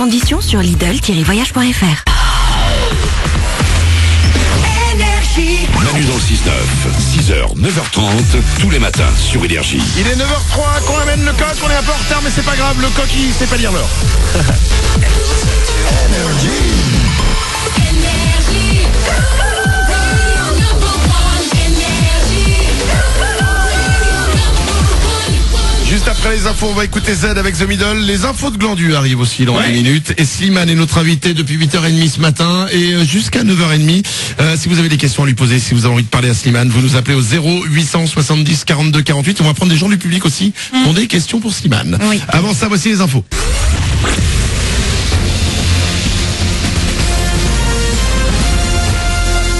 Conditions sur Lidl-voyage.fr. Manu dans le 6-9, 6h, 9h30, tous les matins sur Énergie. Il est 9h03 qu'on amène le coq, on est un peu en retard mais c'est pas grave, le coq il sait pas lire l'heure. Juste après les infos, on va écouter Z avec The Middle. Les infos de Glandu arrivent aussi dans 10 minutes. Et Slimane est notre invité depuis 8h30 ce matin et jusqu'à 9h30. Si vous avez des questions à lui poser, si vous avez envie de parler à Slimane, vous nous appelez au 0870 42 48. On va prendre des gens du public aussi qui ont des questions pour Slimane. Oui. Avant ça, voici les infos.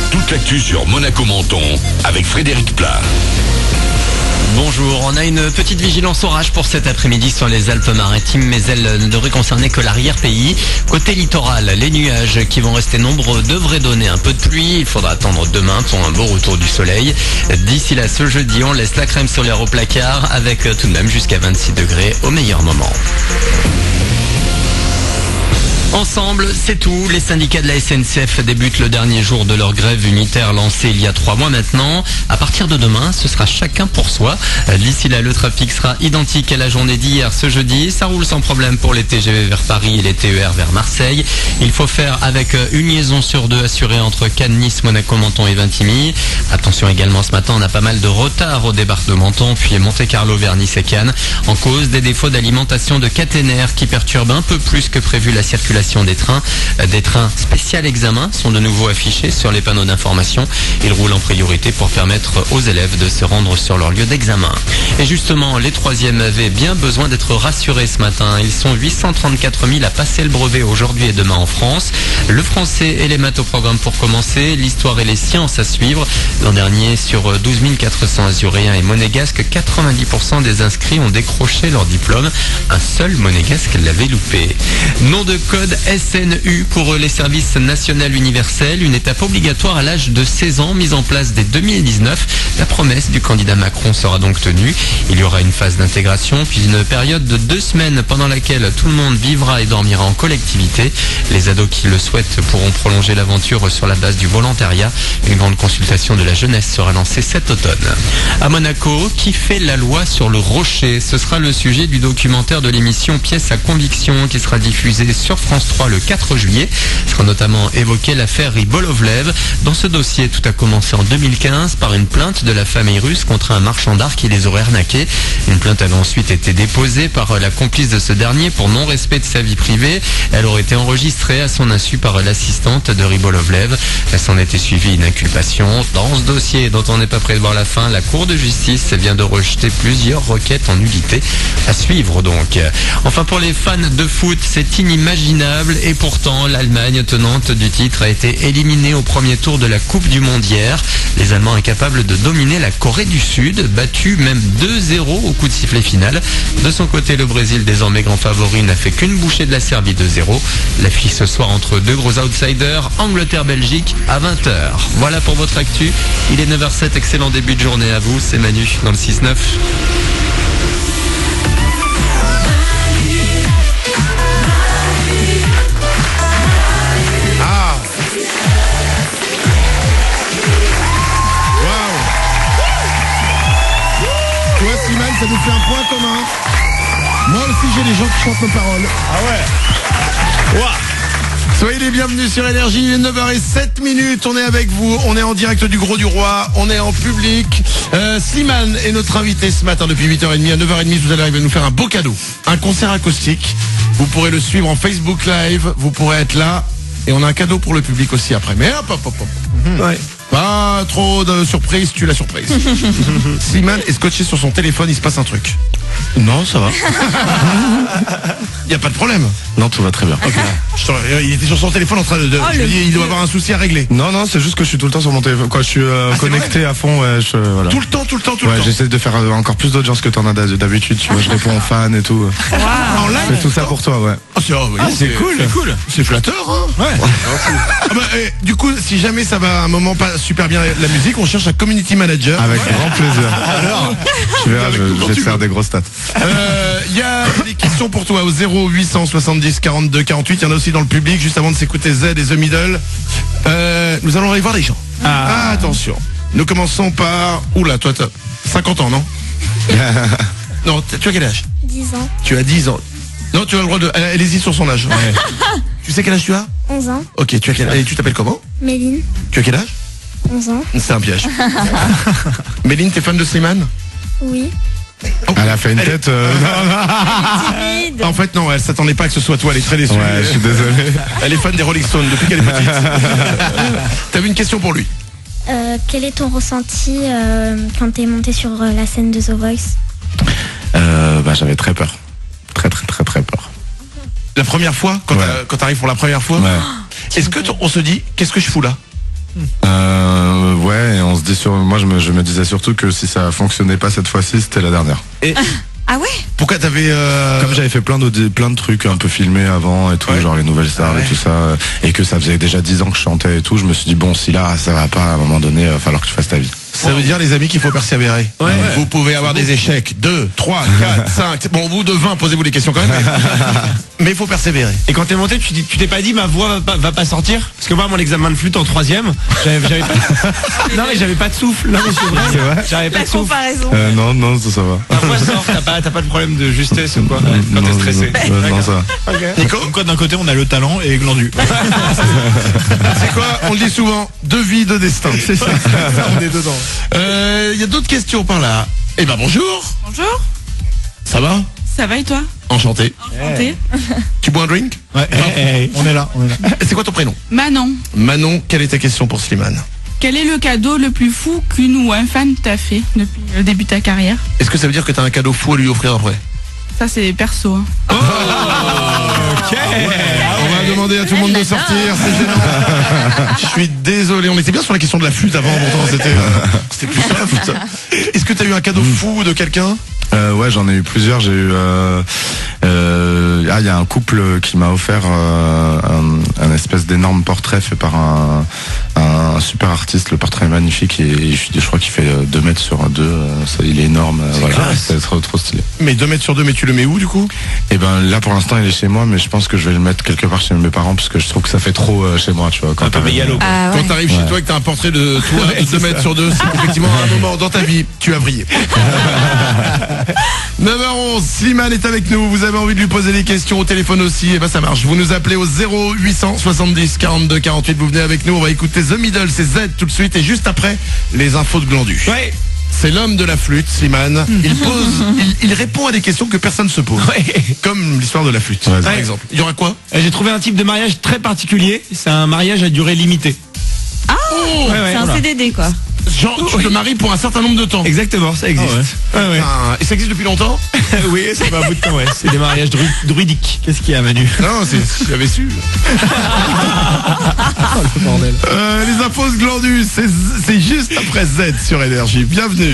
Toute l'actu sur Monaco-Menton avec Frédéric Plat. Bonjour, on a une petite vigilance orage pour cet après-midi sur les Alpes-Maritimes, mais elle ne devrait concerner que l'arrière-pays. Côté littoral, les nuages qui vont rester nombreux devraient donner un peu de pluie. Il faudra attendre demain pour un beau retour du soleil. D'ici là, ce jeudi, on laisse la crème sur les aéroplacards avec tout de même jusqu'à 26 degrés au meilleur moment. Ensemble, c'est tout. Les syndicats de la SNCF débutent le dernier jour de leur grève unitaire lancée il y a 3 mois maintenant. À partir de demain, ce sera chacun pour soi. D'ici là, le trafic sera identique à la journée d'hier ce jeudi. Ça roule sans problème pour les TGV vers Paris et les TER vers Marseille. Il faut faire avec une liaison sur 2 assurée entre Cannes, Nice, Monaco, Menton et Vintimille. Attention également, ce matin, on a pas mal de retard au départ de Menton, puis Monte-Carlo vers Nice et Cannes, en cause des défauts d'alimentation de caténaires qui perturbent un peu plus que prévu la circulation des trains. Des trains spécial examen sont de nouveau affichés sur les panneaux d'information. Ils roulent en priorité pour permettre aux élèves de se rendre sur leur lieu d'examen. Et justement, les troisièmes avaient bien besoin d'être rassurés ce matin. Ils sont 834 000 à passer le brevet aujourd'hui et demain en France. Le français et les maths au programme pour commencer. L'histoire et les sciences à suivre. L'an dernier, sur 12 400 azuréens et monégasques, 90% des inscrits ont décroché leur diplôme. Un seul monégasque l'avait loupé. Nom de code SNU pour les services nationaux universels, une étape obligatoire à l'âge de 16 ans mise en place dès 2019. La promesse du candidat Macron sera donc tenue. Il y aura une phase d'intégration puis une période de 2 semaines pendant laquelle tout le monde vivra et dormira en collectivité. Les ados qui le souhaitent pourront prolonger l'aventure sur la base du volontariat. Une grande consultation de la jeunesse sera lancée cet automne. À Monaco, qui fait la loi sur le rocher? Ce sera le sujet du documentaire de l'émission Pièce à conviction qui sera diffusé sur France 3 le 4 juillet. Sera notamment évoquée l'affaire Rybolovlev. Dans ce dossier, tout a commencé en 2015 par une plainte de la famille russe contre un marchand d'art qui les aurait arnaqués. Une plainte avait ensuite été déposée par la complice de ce dernier pour non-respect de sa vie privée. Elle aurait été enregistrée à son insu par l'assistante de Rybolovlev. Elle s'en était suivie une inculpation. Dans ce dossier dont on n'est pas prêt de voir la fin, la Cour de justice vient de rejeter plusieurs requêtes en nullité. À suivre donc. Enfin, pour les fans de foot, c'est inimaginable et pourtant l'Allemagne, tenante du titre, a été éliminée au premier tour de la Coupe du Monde hier. Les Allemands incapables de dominer la Corée du Sud, battus même 2-0 au coup de sifflet final. De son côté, le Brésil, désormais grand favori, n'a fait qu'une bouchée de la Serbie 2-0. L'affiche ce soir entre deux gros outsiders, Angleterre-Belgique à 20h. Voilà pour votre actu. Il est 9h07, excellent début de journée à vous. C'est Manu dans le 6-9. Ça nous fait un point commun. Moi aussi j'ai des gens qui chantent nos paroles. Ah ouais. Wow. Soyez les bienvenus sur Énergie, il est 9h07, on est avec vous, on est en direct du Gros du Roi, on est en public. Slimane est notre invité ce matin depuis 8h30. À 9h30, vous allez arriver à nous faire un beau cadeau. Un concert acoustique. Vous pourrez le suivre en Facebook Live, vous pourrez être là. Et on a un cadeau pour le public aussi après. Mais hop. Ouais. Pas trop de surprise, tu la surprise. Slimane est scotché sur son téléphone, il se passe un truc. Non, ça va. Il n'y a pas de problème. Non, tout va très bien. Okay. Il était sur son téléphone en train de il doit avoir un souci à régler. Non, c'est juste que je suis tout le temps sur mon téléphone. Quoi, je suis connecté à fond. Ouais, voilà. Tout le temps. Ouais, j'essaie de faire encore plus d'audience que t'en as d'habitude. Tu vois, je réponds aux fans et tout. Wow. En live. Je fais tout ça pour toi, ouais. C'est cool. C'est flatteur, hein. Ouais. Du coup, si jamais ça va à un moment pas super bien la musique, on cherche un community manager. Avec grand plaisir. Alors, je vais te faire des grosses stats. pote. Il y a des questions pour toi au 0870 42 48. Il y en a aussi dans le public. Juste avant de s'écouter Z et The Middle, nous allons aller voir les gens. Attention. Nous commençons par... Oula, toi, t'as 50 ans, non? Non, tu as quel âge? 10 ans. Tu as 10 ans. Non, tu as le droit de... Elle hésite sur son âge. Ouais. Tu sais quel âge tu as? 11 ans. Ok, tu as quel âge? Et tu t'appelles comment? Méline. Tu as quel âge? 11 ans. C'est un piège. Méline, t'es fan de Slimane? Oui. Elle a fait une tête. En fait, non, elle s'attendait pas que ce soit toi. Elle est très déçue. Ouais, je suis désolé. Elle est fan des Rolling Stones depuis qu'elle est petite. T'avais une question pour lui? Quel est ton ressenti quand t'es monté sur la scène de The Voice? J'avais très peur. Très peur. La première fois, quand t'arrives pour la première fois, est-ce que on se dit, qu'est-ce que je fous là? Ouais, et on se dit moi je me disais surtout que si ça fonctionnait pas cette fois-ci, c'était la dernière. Et Ah ouais? pourquoi t'avais comme j'avais fait plein de trucs un peu filmés avant et tout, genre les nouvelles stars et tout ça, et que ça faisait déjà 10 ans que je chantais et tout, je me suis dit bon, si là ça va pas, à un moment donné, il va falloir que tu fasses ta vie. Ça veut dire, les amis, qu'il faut persévérer. Vous pouvez avoir des échecs. 2, 3, 4, 5. Bon, au bout de 20, posez-vous des questions quand même. Mais il faut persévérer. Et quand t'es monté, tu t'es pas dit ma voix va pas sortir? Parce que moi, mon examen de flûte en 3e, j'avais pas. Non mais j'avais pas de souffle. Non mais c'est vrai. J'avais pas de souffle. Non, ça va. Ma voix sort. T'as pas de problème de justesse ou quoi quand t'es stressé? Non, ça va. Nico, Comme quoi d'un côté on a le talent et glandu. c'est quoi? On le dit souvent. 2 vies, 2 destins. C'est ça. On est dedans. Il y a d'autres questions par là. Eh ben bonjour. Bonjour, Ça va? ça va et toi? Enchanté. Enchanté. Tu bois un drink? Ouais. On est là. C'est quoi ton prénom? Manon, Manon, quelle est ta question pour Slimane? quel est le cadeau le plus fou qu'une ou un fan t'a fait depuis le début de ta carrière? Est-ce que ça veut dire que t'as un cadeau fou à lui offrir après? Ça c'est perso. Hein. On va demander à tout le monde de sortir, c'est gênant. Je suis désolé, on était bien sur la question de la flûte avant, pourtant c'était plus ça la flûte. Est-ce que t'as eu un cadeau fou de quelqu'un? Ouais, j'en ai eu plusieurs. J'ai eu il y a un couple qui m'a offert un espèce d'énorme portrait fait par un super artiste. Le portrait est magnifique et je crois qu'il fait 2 mètres sur 2. Il est énorme. Voilà, c'est trop stylé. Mais 2 mètres sur 2, mais tu le mets où du coup? Et ben là pour l'instant il est chez moi, mais je pense que je vais le mettre quelque part chez mes parents parce que je trouve que ça fait trop chez moi, tu vois. Quand Quand t'arrives chez toi et que t'as un portrait de toi de 2 mètres sur 2, c'est effectivement un moment dans ta vie, tu as brillé. 9h11, Slimane est avec nous. Vous avez envie de lui poser des questions au téléphone aussi? Et ben ça marche. Vous nous appelez au 0870 42 48. Vous venez avec nous. On va écouter The Middle, c'est Z tout de suite. Et juste après, les infos de Glandu. Ouais. C'est l'homme de la flûte, Slimane. Il répond à des questions que personne se pose. Comme l'histoire de la flûte, par exemple. Il y aura quoi? J'ai trouvé un type de mariage très particulier. C'est un mariage à durée limitée. Ah, Ouais, c'est un voilà. CDD quoi. Genre, tu te maries pour un certain nombre de temps. Exactement, ça existe. Ouais. Et ça existe depuis longtemps? Oui, ça fait un bout de temps, ouais. C'est des mariages druidiques. Qu'est-ce qu'il y a, Manu? Non, j'avais su. Le bordel. Les infos de Glandu, c'est juste après Z sur Énergie. Bienvenue.